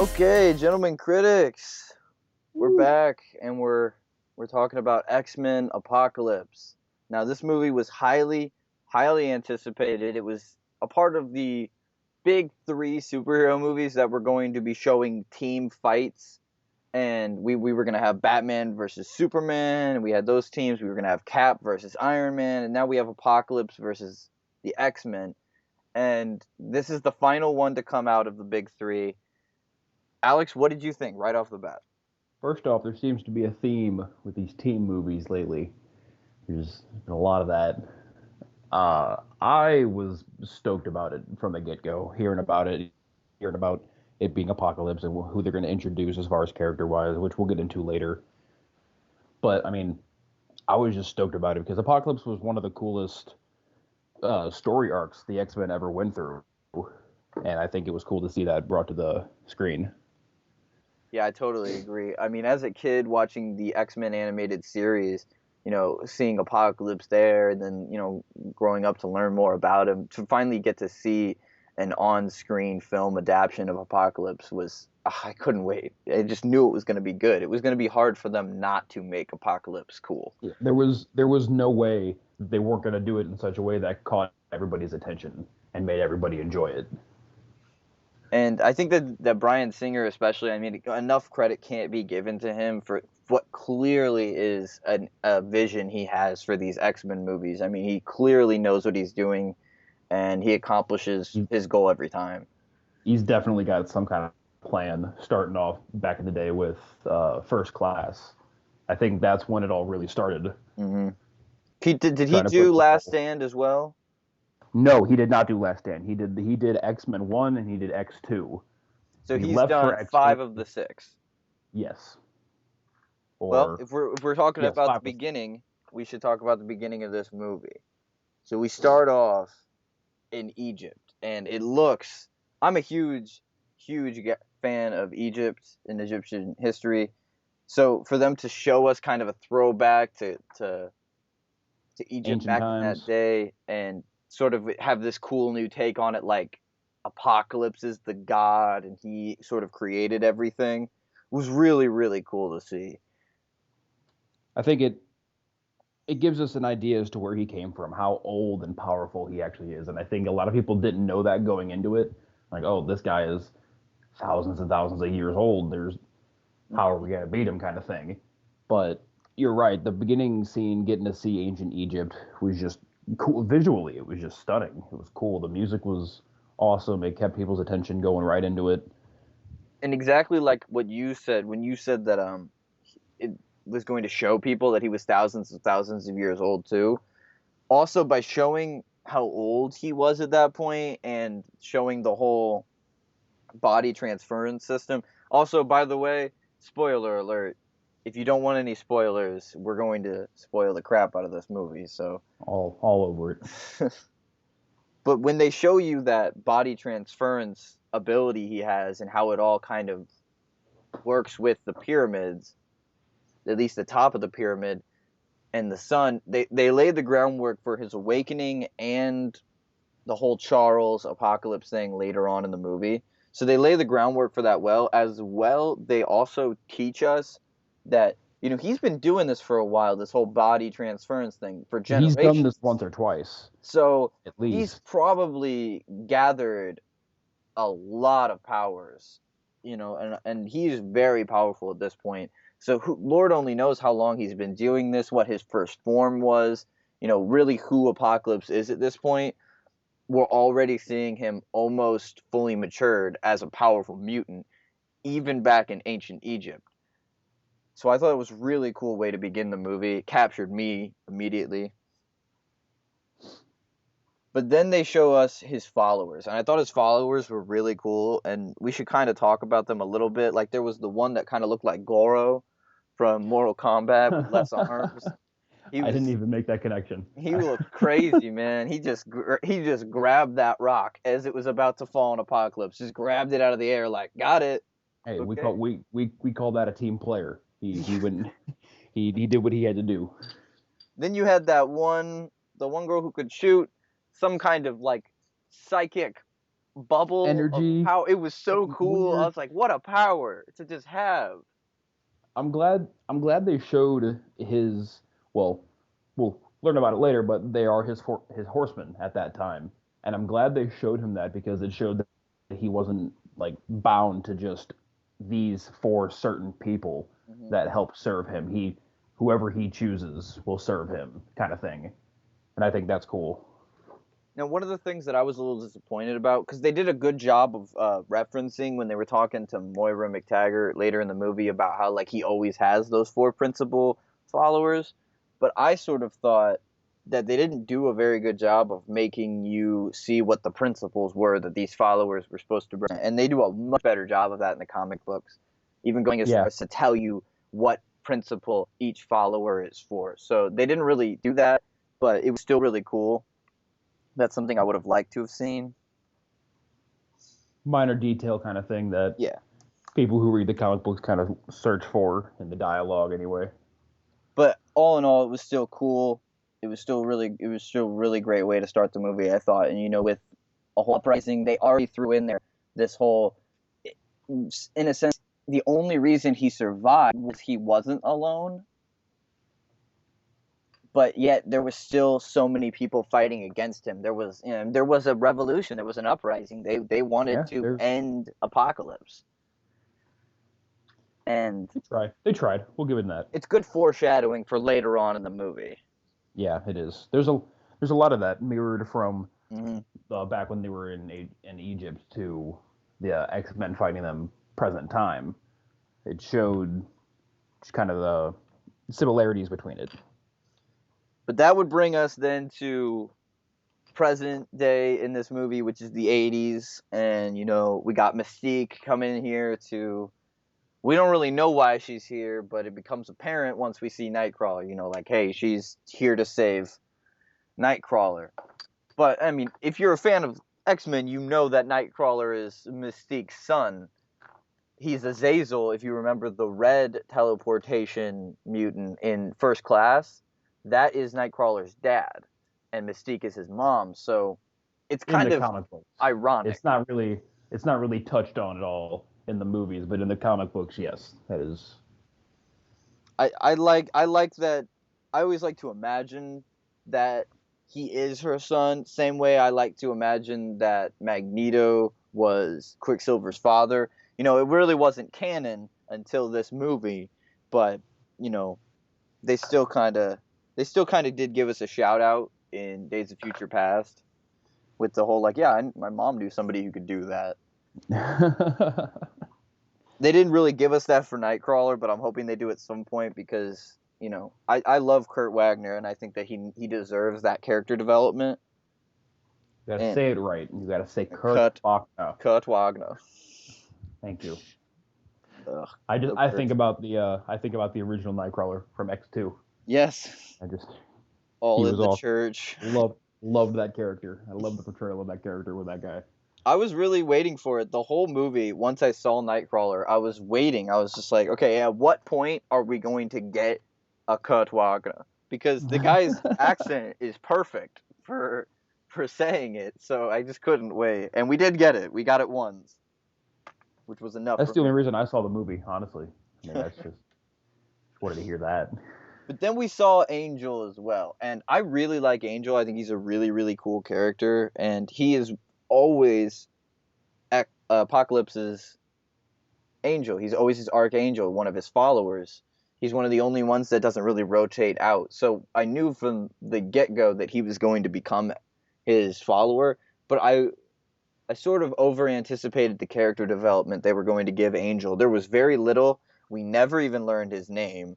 Okay, gentlemen critics, we're Woo. back and we're talking about X-Men Apocalypse. Now, this movie was highly anticipated. It was a part of the big three superhero movies that were going to be showing team fights, and we were going to have Batman versus Superman, and we had those teams. We were going to have Cap versus Iron Man, and now we have Apocalypse versus the X-Men. And this is the final one to come out of the big three. Alex, what did you think right off the bat? First off, there seems to be a theme with these team movies lately. There's been a lot of that. I was stoked about it from the get-go, hearing about it being Apocalypse and who they're going to introduce as far as character-wise, which we'll get into later. But I mean, I was just stoked about it because Apocalypse was one of the coolest story arcs the X-Men ever went through, and I think it was cool to see that brought to the screen. Yeah, I totally agree. I mean, as a kid watching the X-Men animated series, seeing Apocalypse there, and then, growing up to learn more about him, to finally get to see an on-screen film adaptation of Apocalypse was, I couldn't wait. I just knew it was going to be good. It was going to be hard for them not to make Apocalypse cool. Yeah, there was no way they weren't going to do it in such a way that caught everybody's attention and made everybody enjoy it. And I think that Bryan Singer, especially, I mean, enough credit can't be given to him for what clearly is a vision he has for these X-Men movies. I mean, he clearly knows what he's doing, and he accomplishes He, his goal every time. he's definitely got some kind of plan starting off back in the day with First Class. I think that's when it all really started. Hmm. Did he Trying to put do the Last whole. Stand as well? No, he did not do Last Stand. He did X-Men 1 and he did X2. So He he's left for done X3. five of the six. Yes. Well, Or if we're talking yes, about the five of beginning, we should talk about the beginning of this movie. So we start off in Egypt, and it looks. I'm a fan of Egypt and Egyptian history. So for them to show us kind of a throwback to Egypt ancient back in that times. day, and sort of have this cool new take on it, like Apocalypse is the god, and he sort of created everything, was really really cool to see. I think it gives us an idea as to where he came from, how old and powerful he actually is. And I think a lot of people didn't know that going into it. Like, oh, this guy is thousands and thousands of years old. There's how are we gonna beat him kind of thing. But you're right. The beginning scene, getting to see ancient Egypt, was just cool visually. It was just stunning. It was cool. The music was awesome. It kept people's attention going right into it. And exactly like what you said when you said that it was going to show people that he was thousands and thousands of years old too. Also, by showing how old he was at that point and showing the whole body transference system. Also, by the way, spoiler alert, if you don't want any spoilers, we're going to spoil the crap out of this movie. So, All over it. but when they show you that body transference ability he has and how it all kind of works with the pyramids, at least the top of the pyramid and the sun, they laid the groundwork for his awakening and the whole Charles apocalypse thing later on in the movie. So they lay the groundwork for that well. As well, they also teach us that he's been doing this for a while, this whole body transference thing for He's done this generations. once or twice, So at he's least. probably gathered a lot of powers, and he's very powerful at this point. So Lord only knows how long he's been doing this, what his first form was, really who Apocalypse is at this point. We're already seeing him almost fully matured as a powerful mutant, even back in ancient Egypt. So I thought it was a really cool way to begin the movie. It captured me immediately. But then they show us his followers, and I thought his followers were really cool, and we should kind of talk about them a little bit. Like there was the one that kind of looked like Goro from Mortal Kombat with less arms. He I didn't was even make that connection. he looked crazy, man. He just grabbed that rock as it was about to fall in Apocalypse. Just grabbed it out of the air, like got it. Hey, we Okay. call we call that a team player. He went he did what he had to do. Then you had the one girl who could shoot some kind of like psychic bubble of energy power. It was so and cool. I weird. was like, what a power to just have. I'm glad they showed his. Well, we'll learn about it later, but they are his horsemen at that time, and I'm glad they showed him that because it showed that he wasn't like bound to just these four certain people Hmm. that help serve him. Whoever he chooses will serve him, kind of thing, and I think that's cool. Now, one of the things that I was a little disappointed about, because they did a good job of referencing when they were talking to Moira McTaggart later in the movie about how like he always has those four principal followers, but I sort of thought that they didn't do a very good job of making you see what the principles were that these followers were supposed to bring, and they do a much better job of that in the comic books, even going as far Yeah, as to tell you what principle each follower is for. So they didn't really do that, but it was still really cool. That's something I would have liked to have seen. minor detail kind of thing that Yeah. people who read the comic books kind of search for in the dialogue anyway. But all in all, it was still cool. It was still a really great way to start the movie, I thought. And with a whole uprising, they already threw in there this whole, in a sense, the only reason he survived was he wasn't alone. But yet there was still so many people fighting against him. There was a revolution. There was an uprising. They wanted Yeah, to there's end apocalypse, and they tried. We'll give it that. it's good foreshadowing for later on in the movie. Yeah, it is. There's a lot of that mirrored from Hmm. back when they were in Egypt to the X-Men fighting them present time. It showed just kind of the similarities between it. But that would bring us then to present day in this movie, which is the 80s. And, we got Mystique coming in here to. We don't really know why she's here, but it becomes apparent once we see Nightcrawler. Like, hey, she's here to save Nightcrawler. But, I mean, if you're a fan of X-Men, you know that Nightcrawler is Mystique's son. He's Azazel, if you remember the red teleportation mutant in First Class. That is Nightcrawler's dad, and Mystique is his mom. So it's In kind the of comic books. ironic. It's not really touched on at all in the movies, but in the comic books, yes, that is. I like that. I always like to imagine that he is her son. Same way I like to imagine that Magneto was Quicksilver's father. It really wasn't canon until this movie, but you know, they still kind of they still kind of did give us a shout out in Days of Future Past with the whole like, yeah, my mom knew somebody who could do that. They didn't really give us that for Nightcrawler, but I'm hoping they do at some point because I love Kurt Wagner and I think that he deserves that character development. You gotta And say it right. You gotta say Kurt Kurt Bachner. Kurt Wagner. Thank you. Ugh, I just so I think about the original Nightcrawler from X2. yes, I just all he in was the all church. loved that character. I love the portrayal of that character with that guy. I was really waiting for it the whole movie. Once I saw Nightcrawler, I was waiting. I was just like, okay, at what point are we going to get a Kurt Wagner? Because the guy's accent is perfect for saying it. So I just couldn't wait, and we did get it. We got it once, which was enough That's for the only me. reason I saw the movie, honestly. I mean, that's just wanted to hear that. But then we saw Angel as well, and I really like Angel. I think he's a really really cool character, and he is always Apocalypse's angel. He's always his archangel, one of his followers. He's one of the only ones that doesn't really rotate out. So I knew from the get go that he was going to become his follower, but I sort of over anticipated the character development they were going to give Angel. There was very little. We never even learned his name,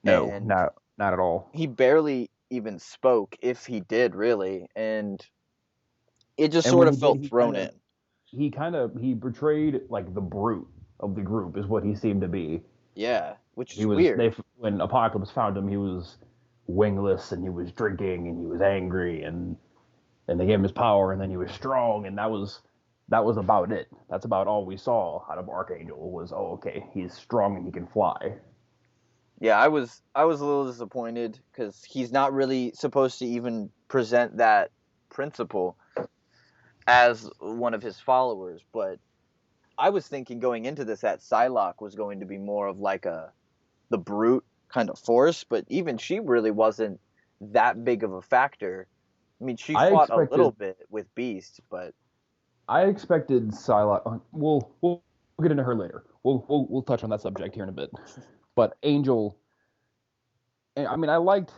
No, and not at all. he barely even spoke, if he did really, and it just And sort when of he did, felt thrown in. he portrayed like the brute of the group is what he seemed to be. Yeah, which He is was they weird. when Apocalypse found him, he was wingless and he was drinking and he was angry and they gave him his power and then he was strong and that was about it. That's about all we saw out of Archangel was okay, he's strong and he can fly. Yeah, I was a little disappointed because he's not really supposed to even present that principle. as one of his followers. But I was thinking going into this that Psylocke was going to be more of like the brute kind of force, but even she really wasn't that big of a factor. I mean, she I fought a little expected bit with Beast, but I expected Psylocke. We'll get into her later. We'll touch on that subject here in a bit. But Angel, I mean, I liked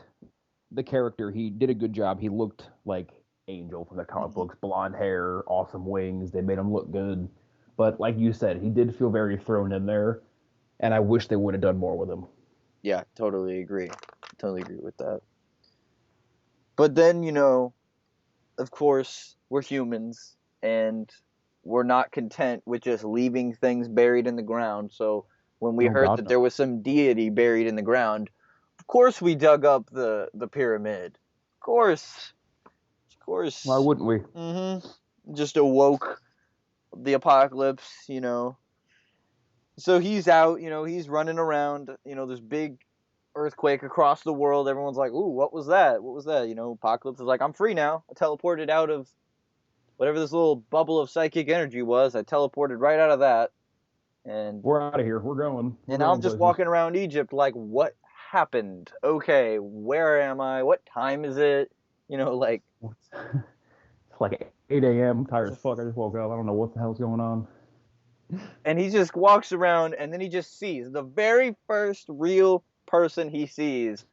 the character. He did a good job. He looked like Angel from the comic mhm. books. Blonde hair, awesome wings. They made him look good. But like you said, he did feel very thrown in there, and I wish they would have done more with him. Yeah, totally agree. Totally agree with that. But then, of course, we're humans and we're not content with just leaving things buried in the ground. So when we Oh heard God, that no. there was some deity buried in the ground, of course we dug up the pyramid. Of course. Of Why course. wouldn't we? Mhm. Just awoke the apocalypse. So he's out, he's running around, this big earthquake across the world. Everyone's like, "Ooh, what was that? What was that?" Apocalypse is like, "I'm free now. I teleported out of whatever this little bubble of psychic energy was. I teleported right out of that, and We're out of here. We're going. We're now I'm going just places. walking around Egypt like, what happened? Okay, where am I? What time is it? Like, It's like 8 a.m. I'm tired as fuck. I just woke up. I don't know what the hell's going on. and he just walks around, and then he just sees the very first real person he sees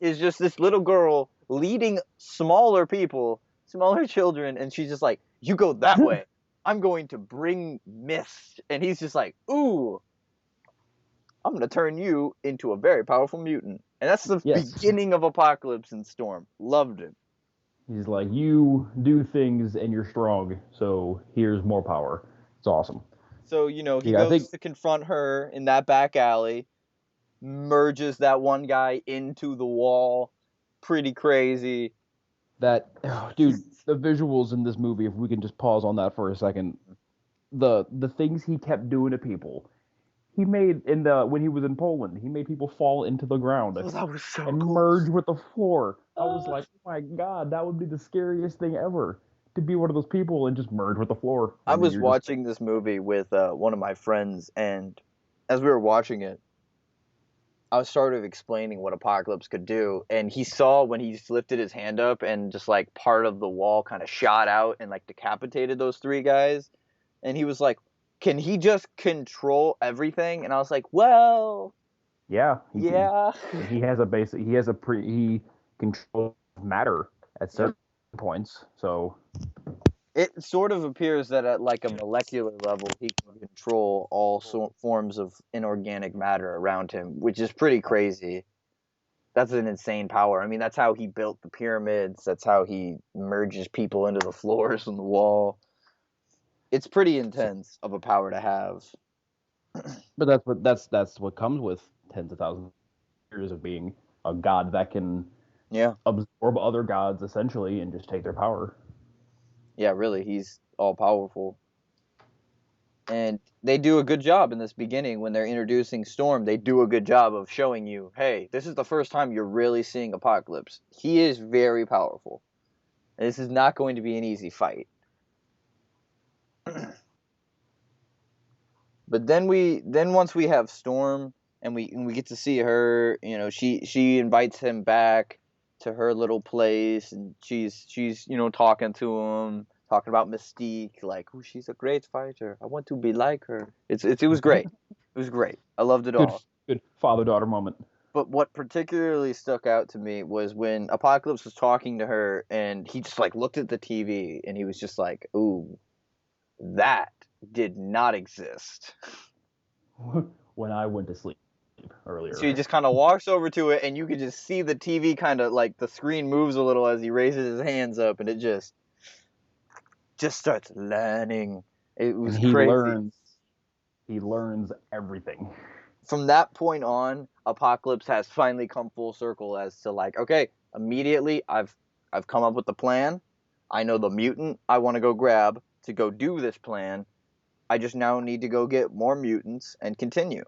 is just this little girl leading smaller people, smaller children, and she's just like, "You go that way. I'm going to bring mist." And he's just like, "Ooh, I'm going to turn you into a very powerful mutant." And that's the Yes. beginning of Apocalypse and Storm. Loved it. He's like, you do things and you're strong, so here's more power. It's awesome. So, he Yeah, I think goes to confront her in that back alley, merges that one guy into the wall. Pretty crazy. that, oh, dude, the visuals in this movie, if we can just pause on that for a second, the things he kept doing to people. He made in the when he was in Poland, he made people fall into the ground Oh, that was so and cool. merge with the floor. I was Uh, like, oh my god, that would be the scariest thing ever. To be one of those people and just merge with the floor. I And then was you're just watching this movie with one of my friends, and as we were watching it, I was sort of explaining what Apocalypse could do, and he saw when he just lifted his hand up and just like part of the wall kind of shot out and like decapitated those three guys, and he was like, "Can he just control everything?" And I was like, "Well, yeah, yeah." he has a basic he has a pre he controls matter at Yeah. certain points. So It sort of appears that at like a molecular level, he can control all forms of inorganic matter around him, which is pretty crazy. That's an insane power. I mean, that's how he built the pyramids. That's how he merges people into the floors and the wall. It's pretty intense of a power to have. but that's what comes with tens of thousands of years of being a god that can Yeah, absorb other gods essentially and just take their power. yeah, really, he's all powerful. And they do a good job in this beginning when they're introducing Storm. They do a good job of showing you, hey, this is the first time you're really seeing Apocalypse. He is very powerful. And this is not going to be an easy fight. But then once we have Storm and we get to see her, she invites him back to her little place, and she's talking to him, talking about Mystique, like, oh, she's a great fighter. I want to be like her. It was great. It was great. I loved it good all. good father daughter moment. But what particularly stuck out to me was when Apocalypse was talking to her, and he just like looked at the TV, and he was just like, "Ooh, that did not exist." When I went to sleep So he earlier. just kind of walks over to it, and you could just see the TV kind of like the screen moves a little as he raises his hands up, and it just starts learning. It And was crazy. he learns everything. From that point on, Apocalypse has finally come full circle as to like, okay, immediately I've come up with the plan. I know the mutant I want to go grab to go do this plan. I just now need to go get more mutants and continue.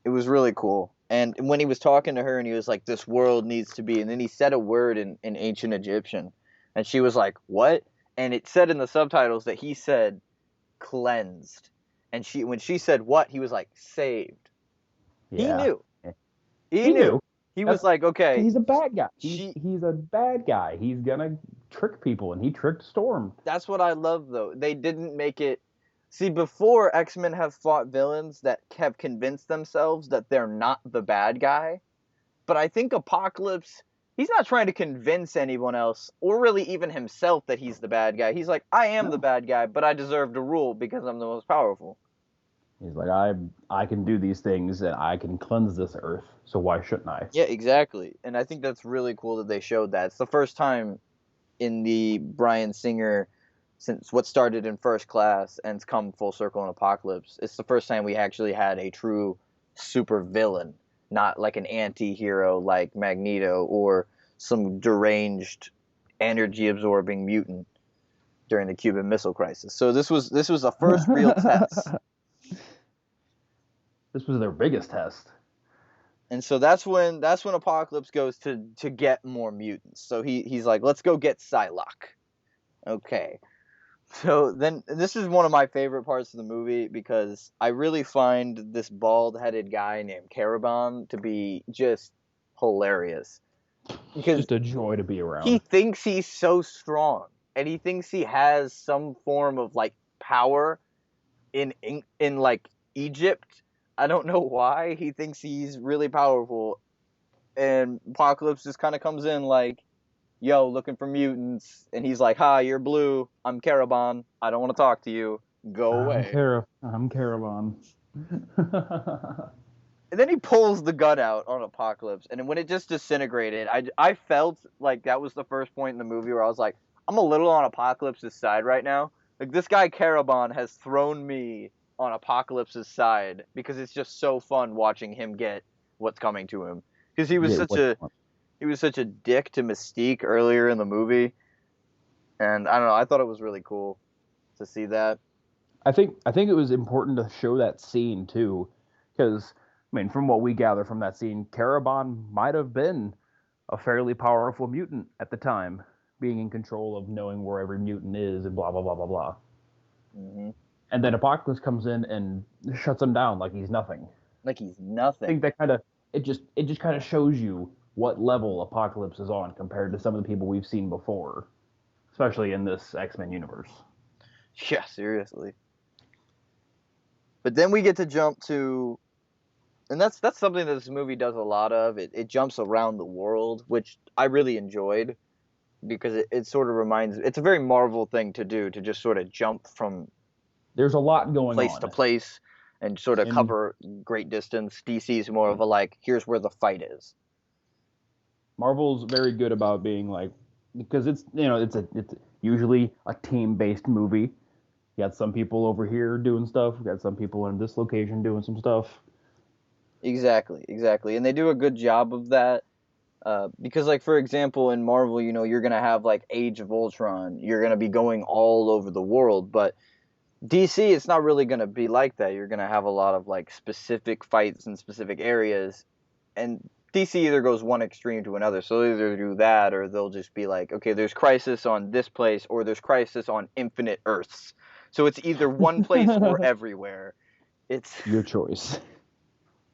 It was really cool. And when he was talking to her and he was like, this world needs to be, and then he said a word in ancient Egyptian. And she was like, what? and it said in the subtitles that he said cleansed, and when she said what, he was like saved. He Yeah. knew. He He knew. knew. He was That's like, okay, he's a bad guy. she. He's a bad guy. He's gonna trick people, and he tricked Storm. That's what I love though. They didn't make it. See, before X-Men have fought villains that have convinced themselves that they're not the bad guy. But I think Apocalypse, he's not trying to convince anyone else, or really even himself, that he's the bad guy. He's like, I am the No. bad guy, but I deserve to rule because I'm the most powerful. He's like, I can do these things, and I can cleanse this earth. So why shouldn't I? Yeah, exactly. And I think that's really cool that they showed that. It's the first time in the Bryan Singer, since what started in First Class and it's come full circle in Apocalypse, it's the first time we actually had a true super villain, not like an anti-hero like Magneto or some deranged energy absorbing mutant during the Cuban Missile Crisis. So this was the first real test. This was their biggest test. And so that's when Apocalypse goes to get more mutants. So he's like, let's go get Psylocke. Okay. So then this is one of my favorite parts of the movie because I really find this bald-headed guy named Caraban to be just hilarious. It's Because just a joy to be he around. thinks he's so strong and he thinks he has some form of like power in like Egypt. I don't know why he thinks he's really powerful, and Apocalypse just kind of comes in like, yo, looking for mutants, and he's like, hi, you're blue, I'm Caraban, I don't want to talk to you, go away. I'm Caravan. And then he pulls the gun out on Apocalypse, and when it just disintegrated, I felt like that was the first point in the movie where I was like, I'm a little on Apocalypse's side right now. Like, this guy Caraban has thrown me on Apocalypse's side because it's just so fun watching him get what's coming to him. Because Yeah, what? he was such a dick to Mystique earlier in the movie, and I don't know, I thought it was really cool to see that. I think it was important to show that scene too, because I mean, from what we gather from that scene, Caraban might have been a fairly powerful mutant at the time, being in control of knowing where every mutant is and blah blah blah blah blah. Hmm. And then Apocalypse comes in and shuts him down like he's nothing. Like he's I nothing. think that it just kind of shows you what level Apocalypse is on compared to some of the people we've seen before, especially in this X-Men universe. Yeah, seriously. But then we get to jump to, and that's something that this movie does a lot of. It jumps around the world, which I really enjoyed because it sort of reminds. It's a very Marvel thing to do, to just sort of jump from There's a lot going place to on, place and sort of and cover great distance. DC's more of a like, here's where the fight is. Marvel's very good about being like, because it's usually a team based movie. You got some people over here doing stuff. You got some people in this location doing some stuff. Exactly, exactly, and they do a good job of that. Because, like, for example, in Marvel, you're gonna have like Age of Ultron. You're gonna be going all over the world, but DC, it's not really gonna be like that. You're gonna have a lot of like specific fights in specific areas, and DC either goes one extreme to another. So they'll either do that, or they'll just be like, okay, there's crisis on this place, or there's crisis on infinite Earths. So it's either one place or everywhere. It's Your choice.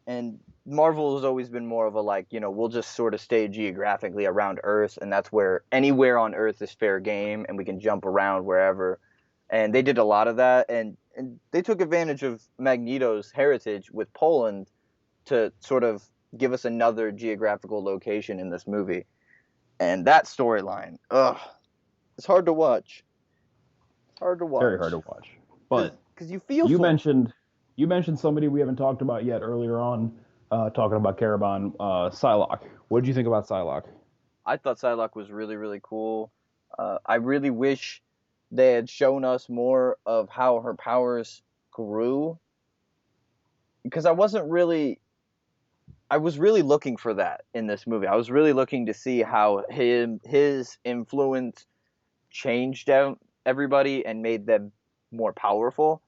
and Marvel has always been more of a like, we'll just sort of stay geographically around Earth, and that's where anywhere on Earth is fair game, and we can jump around wherever. And they did a lot of that, and they took advantage of Magneto's heritage with Poland to sort of give us another geographical location in this movie. And that storyline, ugh, it's hard to watch. It's hard to Very watch hard to watch. But because you feel you for him. mentioned you mentioned somebody we haven't talked about yet earlier on, talking about Caravan, Psylocke. What did you think about Psylocke? I thought Psylocke was really, really cool. I really wish they had shown us more of how her powers grew because I was really looking for that in this movie. I was really looking to see how his influence changed out everybody and made them more powerful.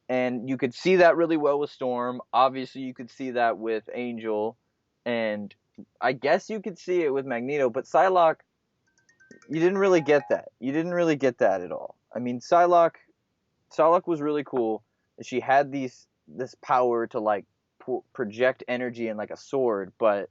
And you could see that really well with Storm. Obviously, you could see that with Angel, and I guess you could see it with Magneto. But Psylocke, you didn't really get that. You didn't really get that at all. I mean, Psylocke was really cool. She had this power to like project energy in like a sword, but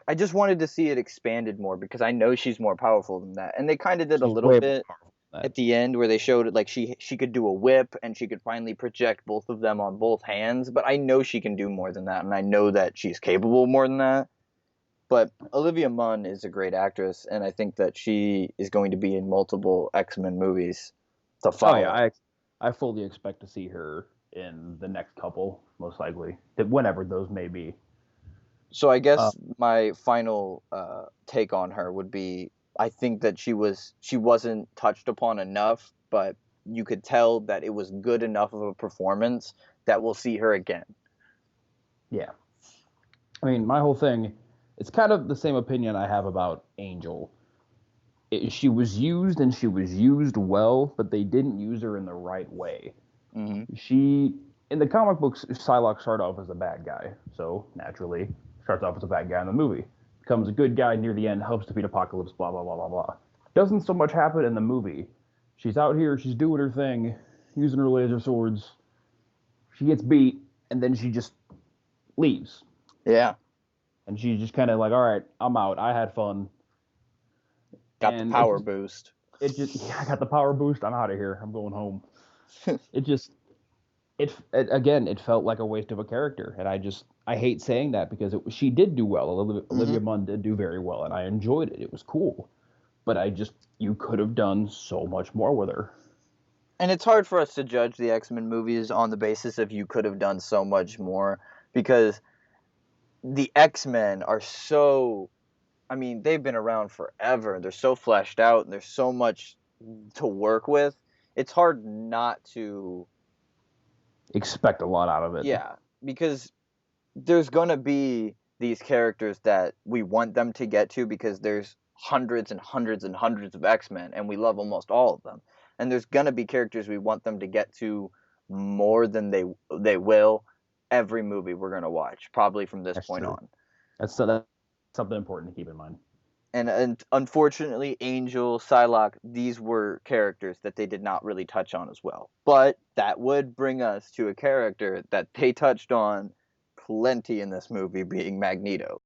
I just wanted to see it expanded more because I know she's more powerful than that. And they kind of did a She's little way more bit powerful than that. at the end where they showed it like she could do a whip and she could finally project both of them on both hands, but I know she can do more than that and I know that she's capable of more than that. But Olivia Munn is a great actress and I think that she is going to be in multiple X-Men movies to Oh yeah, follow. I fully expect to see her in the next couple, most likely, whenever those may be. So I Uh, guess my final take on her would be I think that she wasn't touched upon enough, but you could tell that it was good enough of a performance that we'll see her again. yeah, I mean, my whole thing, it's kind of the same opinion I have about Angel. She was used and she was used well, but they didn't use her in the right way. Hmm. She in the comic books, Psylocke started off as a bad guy, so naturally starts off as a bad guy in the movie. Becomes a good guy near the end, helps defeat Apocalypse, blah blah blah blah blah. Doesn't so much happen in the movie. She's out here, she's doing her thing, using her laser swords. She gets beat, and then she just leaves, Yeah, and she's just kind of like, "All right, I'm out. I had fun." got the And it power just, boost. yeah, I got the power boost. I'm out of here. I'm going home. It just, it again, it felt like a waste of a character, and I hate saying that because she did do well. Olivia Hmm. Munn did do very well, and I enjoyed it. It was cool, but you could have done so much more with her. And it's hard for us to judge the X-Men movies on the basis of you could have done so much more because the X-Men are so I mean, they've been around forever. They're so fleshed out and there's so much to work with. It's hard not to, Expect a lot out of it. yeah, because there's going to be these characters that we want them to get to because there's hundreds and hundreds and hundreds of X-Men and we love almost all of them. And there's going to be characters we want them to get to more than they will every movie we're going to watch, probably from this That's point true. on. That's something important to keep in mind. And unfortunately, Angel, Psylocke, these were characters that they did not really touch on as well. But that would bring us to a character that they touched on plenty in this movie, being Magneto.